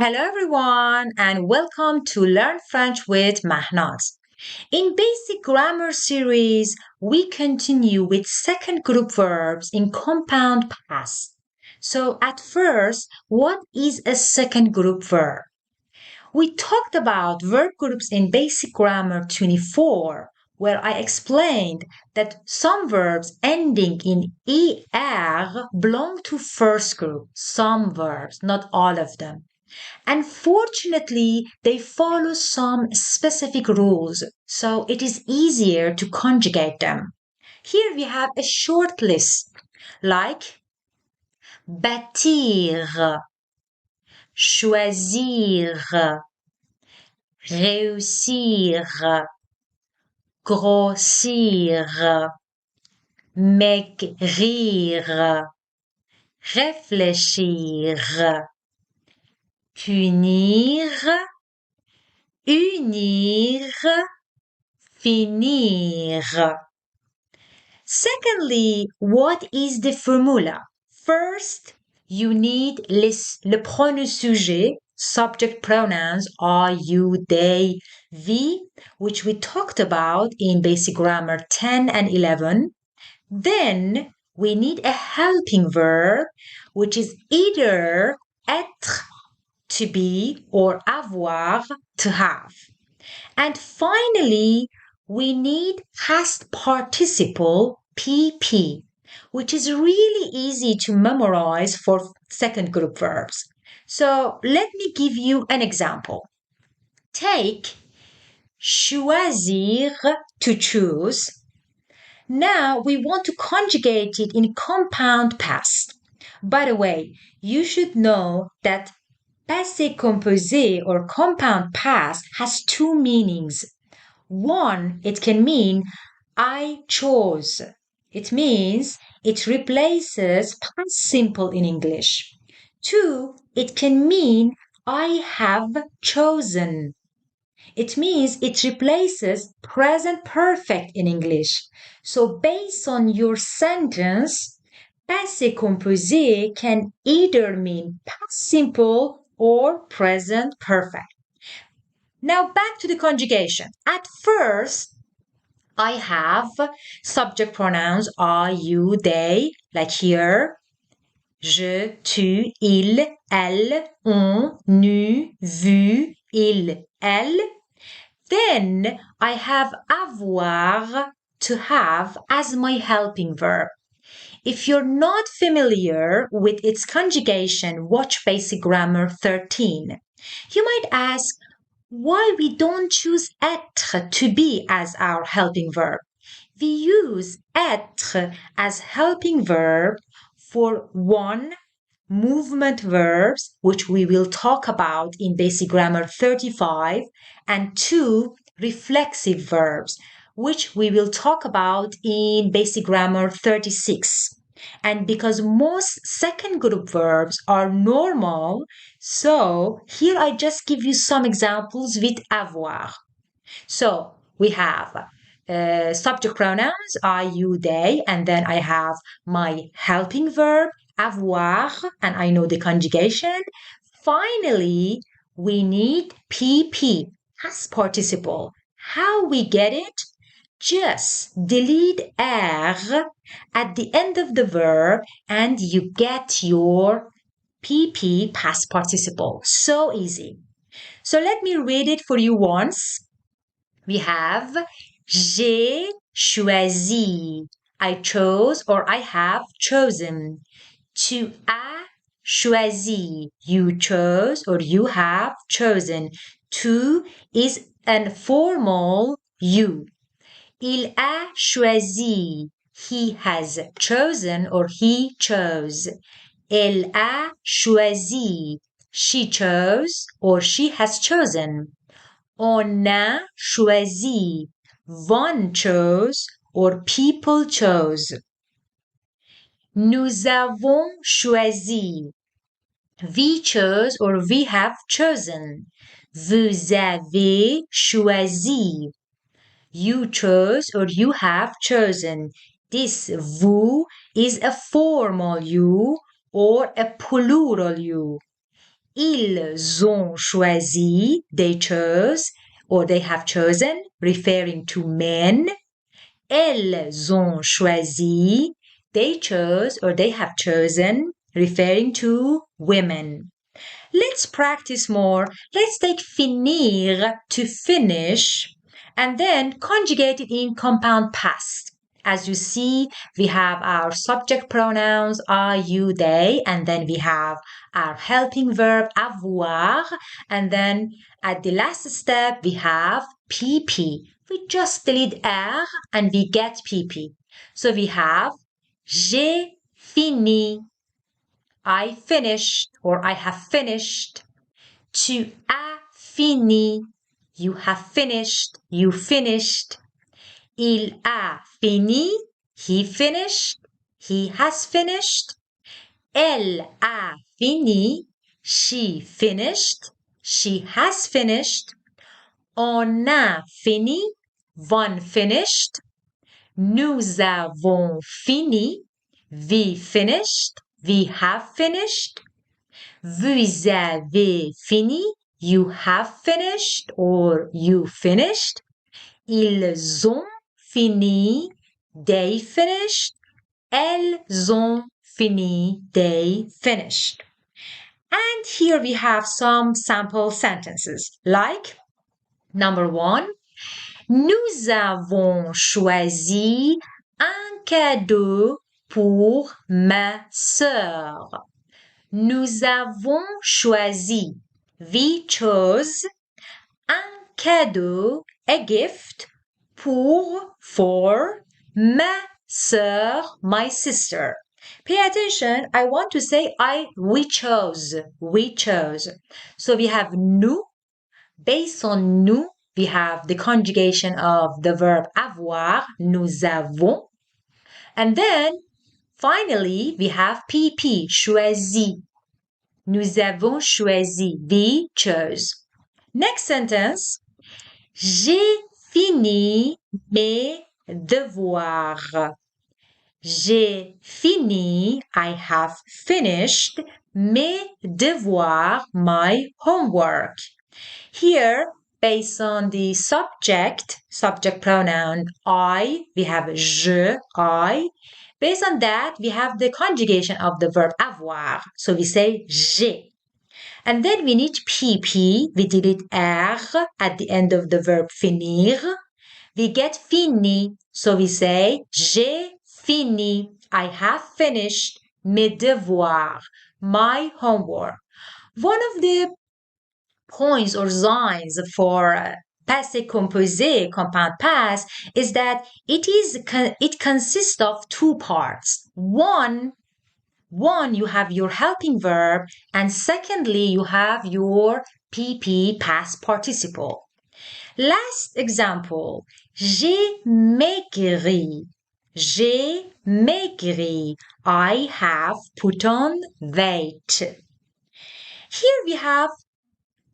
Hello everyone and welcome to Learn French with Mahnaz. In basic grammar series, we continue with second group verbs in compound past. So at first, what is a second group verb? We talked about verb groups in basic grammar 24, where I explained that some verbs ending in er belong to first group, some verbs, not all of them. Unfortunately, they follow some specific rules, so it is easier to conjugate them. Here we have a short list like bâtir, choisir, réussir, grossir, maigrir, réfléchir, punir, unir, finir. Secondly, what is the formula? First, you need le pronom sujet, subject pronouns are, you, they, we, which we talked about in basic grammar 10 and 11. Then we need a helping verb, which is either être, to be, or avoir, to have. And finally, we need past participle, PP, which is really easy to memorize for second group verbs. So let me give you an example. Take choisir, to choose. Now we want to conjugate it in compound past. By the way, you should know that passé composé or compound past has two meanings. One, it can mean I chose. It means it replaces past simple in English. Two, it can mean I have chosen. It means it replaces present perfect in English. So based on your sentence, passé composé can either mean past simple or present perfect. Now back to the conjugation. At first, I have subject pronouns I, you, they, like here. Je, tu, il, elle, on, nous, vu, il, elle. Then I have avoir, to have, as my helping verb. If you're not familiar with its conjugation, watch Basic Grammar 13. You might ask why we don't choose être, to be, as our helping verb. We use être as helping verb for one, movement verbs, which we will talk about in Basic Grammar 35, and two, reflexive verbs, which we will talk about in Basic Grammar 36. And because most second group verbs are normal, so here I just give you some examples with avoir. So we have subject pronouns, I, you, they, and then I have my helping verb, avoir, and I know the conjugation. Finally, we need PP, past participle. How we get it? Just delete R at the end of the verb and you get your PP, past participle. So easy. So let me read it for you once. We have j'ai choisi. I chose or I have chosen. Tu as choisi. You chose or you have chosen. Tu is an formal you. Il a choisi. He has chosen or he chose. Elle a choisi. She chose or she has chosen. On a choisi. One chose or people chose. Nous avons choisi. We chose or we have chosen. Vous avez choisi. You chose or you have chosen. This vous is a formal you or a plural you. Ils ont choisi, they chose, or they have chosen, referring to men. Elles ont choisi, they chose or they have chosen, referring to women. Let's practice more. Let's take finir, to finish, and then conjugate it in compound past. As you see, we have our subject pronouns, I, you, they, and then we have our helping verb, avoir, and then at the last step, we have pp. We just delete r and we get pp. So we have j'ai fini, I finished or I have finished. Tu as fini, you have finished, you finished. Il a fini, he finished, he has finished. Elle a fini, she finished, she has finished. On a fini, one finished. Nous avons fini, we finished, we have finished. Vous avez fini, you have finished or you finished. Ils ont fini, they finished. Elles ont fini, they finished. And here we have some sample sentences like number 1. Nous avons choisi un cadeau pour ma sœur. Nous avons choisi, we chose, un cadeau, a gift, for, ma sœur, my sister. Pay attention, I want to say we chose. So we have nous, based on nous, we have the conjugation of the verb avoir, nous avons. And then finally, we have pp, choisi. Nous avons choisi, we chose. Next sentence. J'ai fini mes devoirs. J'ai fini, I have finished, mes devoirs, my homework. Here, based on the subject pronoun I, we have je, I. Based on that, we have the conjugation of the verb avoir. So we say j'ai. And then we need pp, we delete r at the end of the verb finir. We get fini, so we say j'ai fini, I have finished, mes devoirs, my homework. One of the points or signs for passé composé, compound past, is that it consists of two parts. One, you have your helping verb, and secondly, you have your PP, past participle. Last example, j'ai maigri. J'ai maigri. I have put on weight. Here we have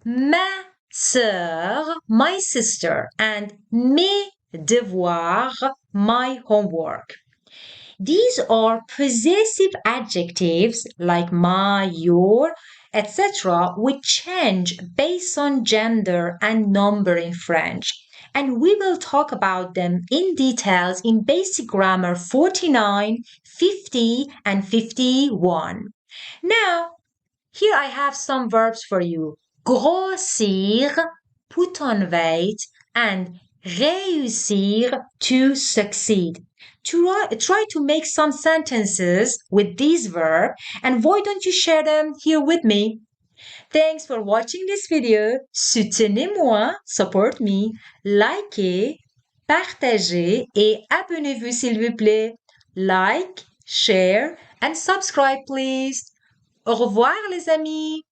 ma sœur, my sister, and mes devoirs, my homework. These are possessive adjectives like my, your, etc., which change based on gender and number in French. And we will talk about them in details in basic grammar 49, 50, and 51. Now, here I have some verbs for you. Grossir, put on weight, and réussir, to succeed. Try to make some sentences with these verbs, and why don't you share them here with me? Thanks for watching this video. Soutenez-moi, support me, likez, partagez et abonnez-vous s'il vous plaît. Like, share, and subscribe please. Au revoir les amis.